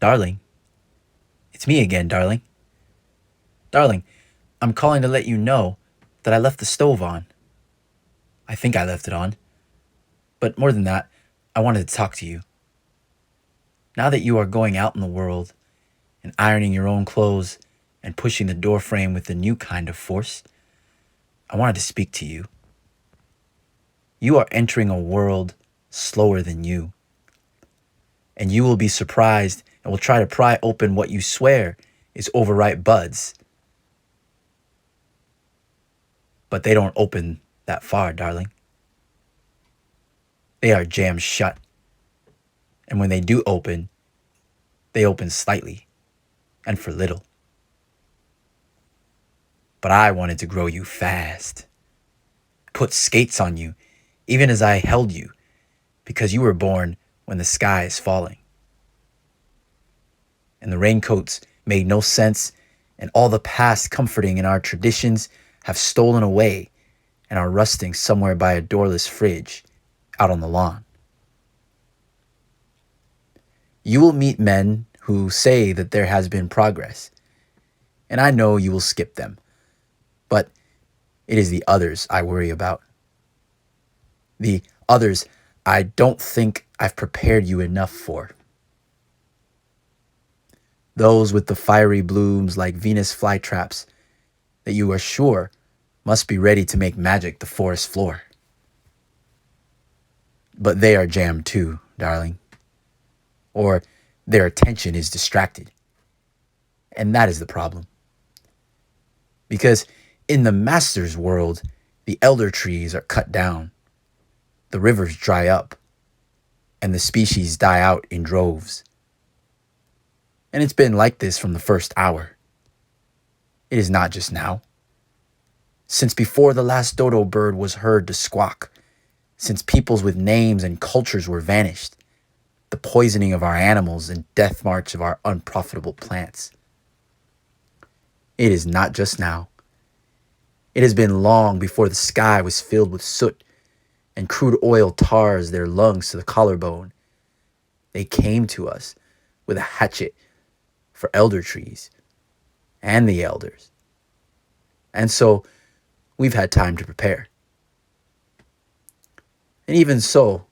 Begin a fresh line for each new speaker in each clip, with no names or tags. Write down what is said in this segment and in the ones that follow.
Darling, it's me again, darling. Darling, I'm calling to let you know that I left the stove on. I think I left it on. But more than that, I wanted to talk to you. Now that you are going out in the world and ironing your own clothes and pushing the door frame with a new kind of force, I wanted to speak to you. You are entering a world slower than you, and you will be surprised and will try to pry open what you swear is overripe buds. But they don't open that far, darling. They are jammed shut. And when they do open, they open slightly and for little. But I wanted to grow you fast, put skates on you, even as I held you, because you were born when the sky is falling. And the raincoats made no sense, and all the past comforting in our traditions have stolen away and are rusting somewhere by a doorless fridge out on the lawn. You will meet men who say that there has been progress, and I know you will skip them, but it is the others I worry about. The others I don't think I've prepared you enough for. Those with the fiery blooms like Venus flytraps that you are sure must be ready to make magic the forest floor. But they are jammed too, darling. Or their attention is distracted. And that is the problem. Because in the master's world, the elder trees are cut down, the rivers dry up, and the species die out in droves. And it's been like this from the first hour. It is not just now. Since before the last dodo bird was heard to squawk, since peoples with names and cultures were vanished, the poisoning of our animals and death march of our unprofitable plants. It is not just now. It has been long before the sky was filled with soot and crude oil tars their lungs to the collarbone. They came to us with a hatchet for elder trees and the elders. And so we've had time to prepare. And even so,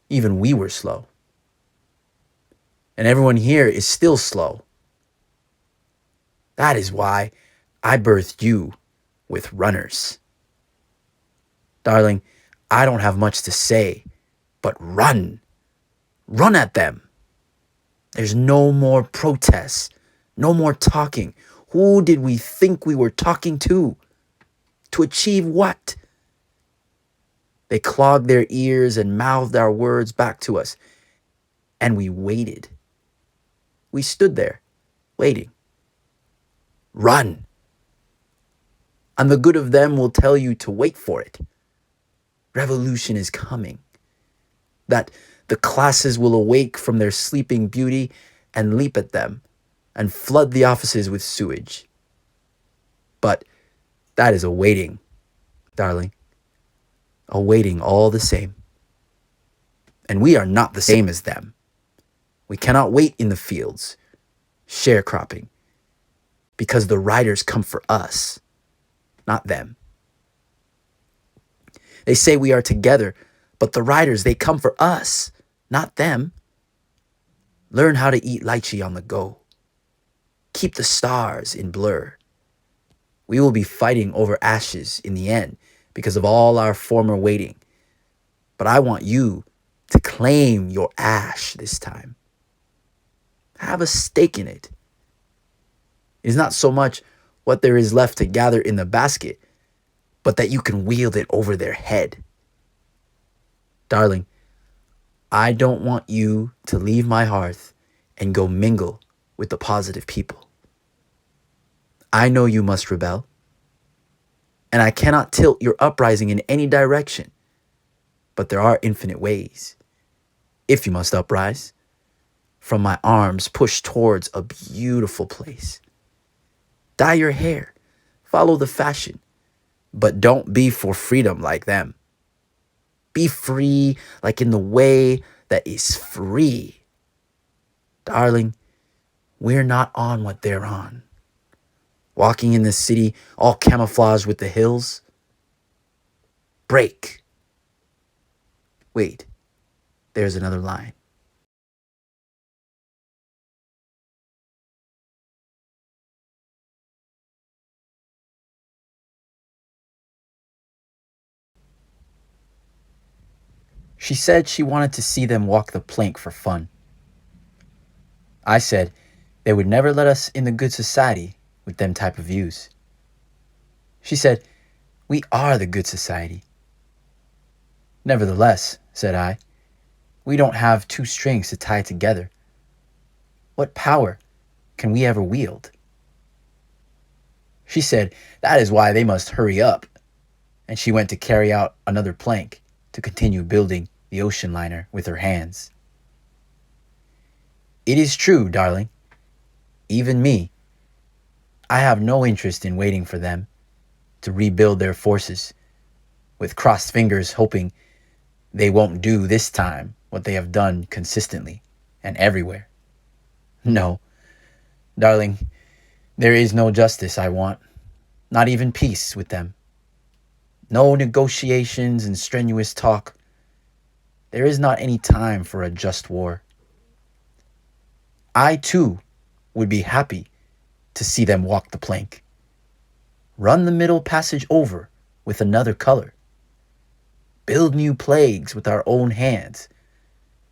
even we were slow. And everyone here is still slow. That is why I birthed you with runners. Darling, I don't have much to say, but run. Run at them. There's no more protests, no more talking. Who did we think we were talking to? To achieve what? They clogged their ears and mouthed our words back to us. And we waited. We stood there, waiting. Run. And the good of them will tell you to wait for it. Revolution is coming. That the classes will awake from their sleeping beauty and leap at them and flood the offices with sewage. But that is awaiting, darling. Awaiting all the same. And we are not the same as them. We cannot wait in the fields, sharecropping, because the riders come for us, not them. They say we are together, but the riders, they come for us, not them. Learn how to eat lychee on the go. Keep the stars in blur. We will be fighting over ashes in the end because of all our former waiting. But I want you to claim your ash this time. Have a stake in it. It is not so much what there is left to gather in the basket, but that you can wield it over their head. Darling, I don't want you to leave my hearth and go mingle with the positive people. I know you must rebel, and I cannot tilt your uprising in any direction, but there are infinite ways. If you must uprise, from my arms push towards a beautiful place. Dye your hair, follow the fashion, but don't be for freedom like them. Be free like in the way that is free. Darling, we're not on what they're on. Walking in the city, all camouflaged with the hills. Break. Wait, there's another line. She said she wanted to see them walk the plank for fun. I said they would never let us in the good society with them type of views. She said, we are the good society. Nevertheless, said I, we don't have two strings to tie together. What power can we ever wield? She said that is why they must hurry up, and she went to carry out another plank to continue building the ocean liner with her hands. It is true, darling. Even me, I have no interest in waiting for them to rebuild their forces, with crossed fingers hoping they won't do this time what they have done consistently and everywhere. No, darling, there is no justice I want, not even peace with them. No negotiations and strenuous talk. There is not any time for a just war. I, too, would be happy to see them walk the plank. Run the middle passage over with another color. Build new plagues with our own hands.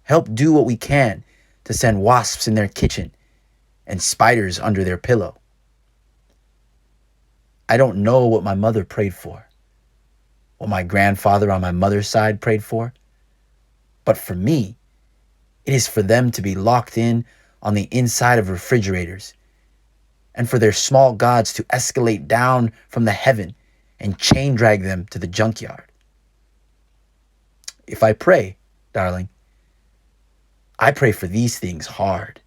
Help do what we can to send wasps in their kitchen and spiders under their pillow. I don't know what my mother prayed for, what my grandfather on my mother's side prayed for, but for me, it is for them to be locked in on the inside of refrigerators, and for their small gods to escalate down from the heaven and chain drag them to the junkyard. If I pray, darling, I pray for these things hard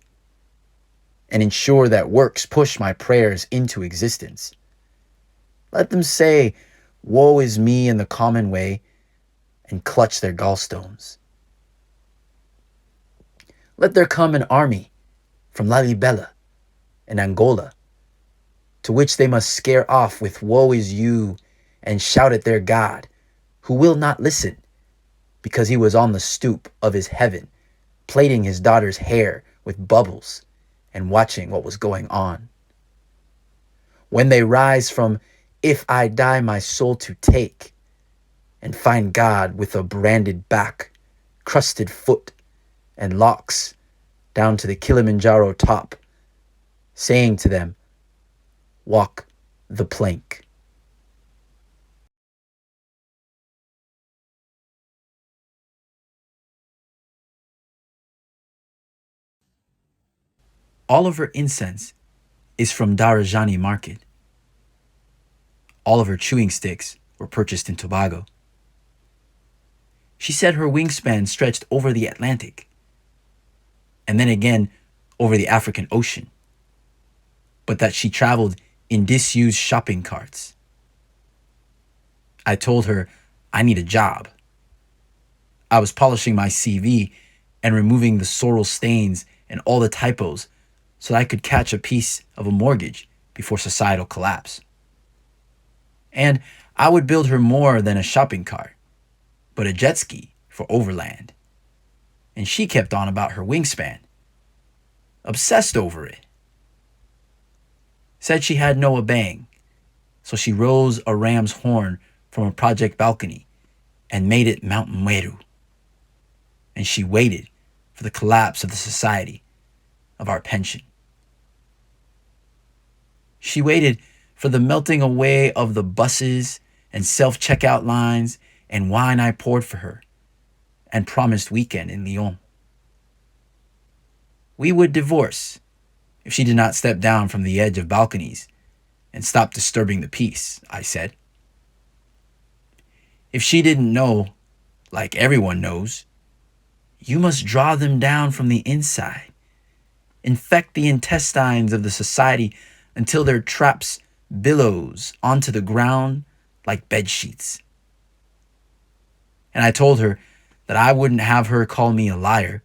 and ensure that works push my prayers into existence. Let them say, woe is me in the common way, and clutch their gallstones. Let there come an army from Lalibela and Angola, to which they must scare off with woe is you and shout at their God, who will not listen, because he was on the stoop of his heaven, plaiting his daughter's hair with bubbles and watching what was going on. When they rise from if I die my soul to take, and find God with a branded back, crusted foot, and locks down to the Kilimanjaro top, saying to them, walk the plank. All of her incense is from Darajani Market. All of her chewing sticks were purchased in Tobago. She said her wingspan stretched over the Atlantic, and then again over the African Ocean, but that she traveled in disused shopping carts. I told her I need a job. I was polishing my CV and removing the sorrel stains and all the typos so that I could catch a piece of a mortgage before societal collapse. And I would build her more than a shopping cart, but a jet ski for overland. And she kept on about her wingspan, obsessed over it. Said she had no bang, so she rose a ram's horn from a project balcony and made it Mount Meru. And she waited for the collapse of the society, of our pension. She waited for the melting away of the buses and self-checkout lines and wine I poured for her and promised weekend in Lyon. We would divorce if she did not step down from the edge of balconies and stop disturbing the peace, I said. If she didn't know, like everyone knows, you must draw them down from the inside, infect the intestines of the society until their traps billows onto the ground like bed sheets. And I told her that I wouldn't have her call me a liar,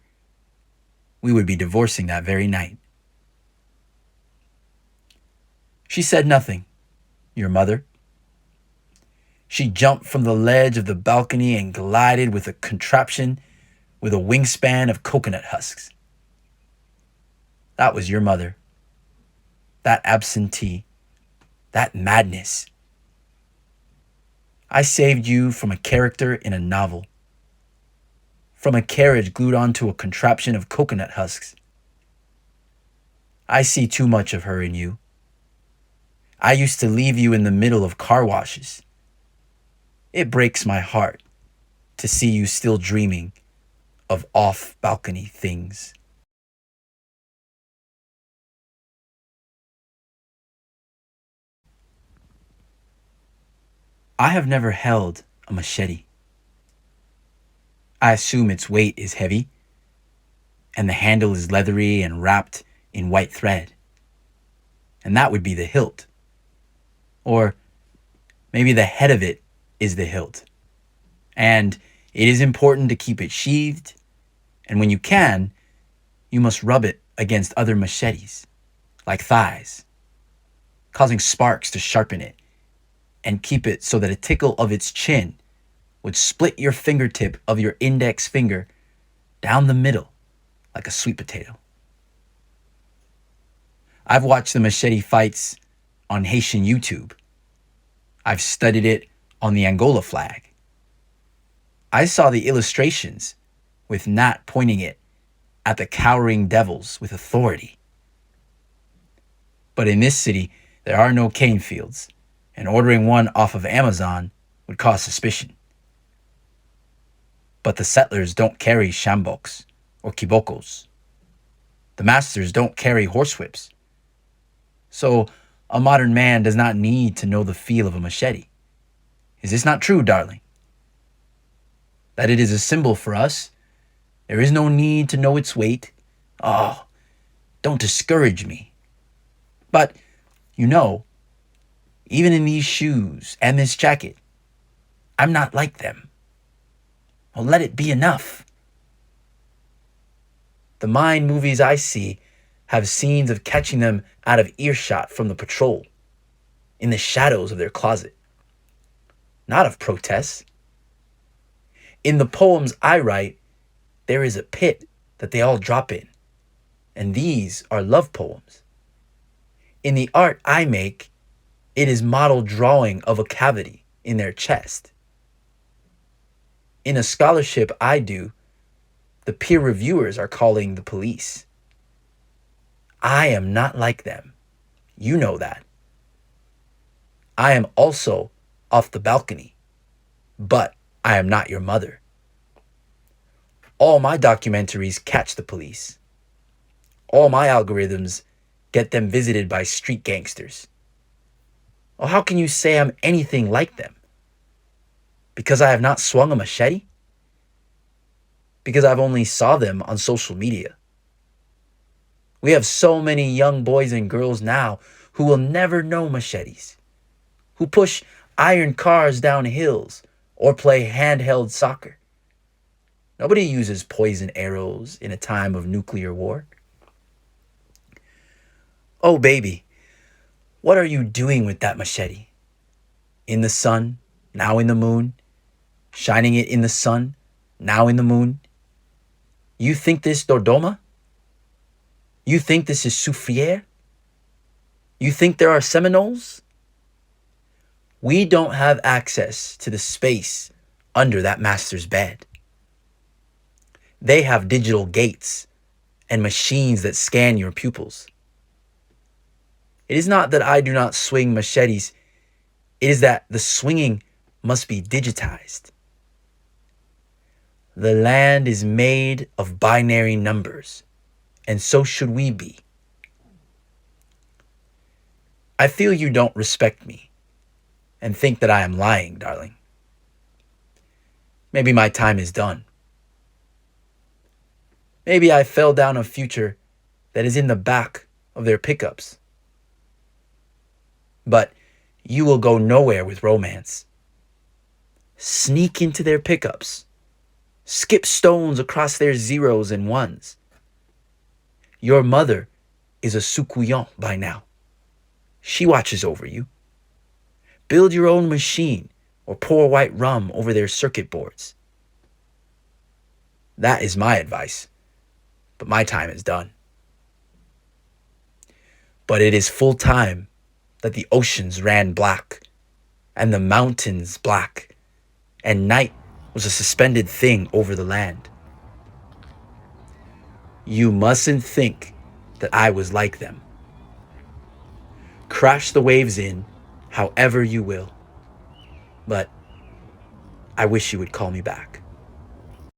we would be divorcing that very night. She said nothing, your mother. She jumped from the ledge of the balcony and glided with a contraption with a wingspan of coconut husks. That was your mother. That absentee. That madness. I saved you from a character in a novel. From a carriage glued onto a contraption of coconut husks. I see too much of her in you. I used to leave you in the middle of car washes. It breaks my heart to see you still dreaming of off-balcony things. I have never held a machete. I assume its weight is heavy, and the handle is leathery and wrapped in white thread. And that would be the hilt. Or maybe the head of it is the hilt. And it is important to keep it sheathed, and when you can, you must rub it against other machetes, like thighs, causing sparks to sharpen it, and keep it so that a tickle of its chin would split your fingertip of your index finger down the middle like a sweet potato. I've watched the machete fights on Haitian YouTube. I've studied it on the Angola flag. I saw the illustrations with Nat pointing it at the cowering devils with authority. But in this city, there are no cane fields, and ordering one off of Amazon would cause suspicion. But the settlers don't carry shamboks or kibokos. The masters don't carry horsewhips. So a modern man does not need to know the feel of a machete. Is this not true, darling? That it is a symbol for us. There is no need to know its weight. Oh, don't discourage me. But, you know, even in these shoes and this jacket, I'm not like them. Well, let it be enough. The mine movies I see have scenes of catching them out of earshot from the patrol, in the shadows of their closet. Not of protests. In the poems I write, there is a pit that they all drop in, and these are love poems. In the art I make, it is model drawing of a cavity in their chest. In a scholarship I do, the peer reviewers are calling the police. I am not like them. You know that. I am also off the balcony, but I am not your mother. All my documentaries catch the police. All my algorithms get them visited by street gangsters. Well, how can you say I'm anything like them? Because I have not swung a machete? Because I've only saw them on social media. We have so many young boys and girls now who will never know machetes, who push iron cars down hills or play handheld soccer. Nobody uses poison arrows in a time of nuclear war. Oh, baby, what are you doing with that machete? In the sun, now in the moon, shining it in the sun, now in the moon. You think this Dordoma? You think this is Soufriere? You think there are Seminoles? We don't have access to the space under that master's bed. They have digital gates and machines that scan your pupils. It is not that I do not swing machetes. It is that the swinging must be digitized. The land is made of binary numbers, and so should we be. I feel you don't respect me and think that I am lying, darling. Maybe my time is done. Maybe I fell down a future that is in the back of their pickups. But you will go nowhere with romance. Sneak into their pickups. Skip stones across their zeros and ones. Your mother is a sukuyon by now. She watches over you. Build your own machine or pour white rum over their circuit boards. That is my advice, but my time is done. But it is full time that the oceans ran black, and the mountains black, and night was a suspended thing over the land. You mustn't think that I was like them. Crash the waves in however you will, but I wish you would call me back.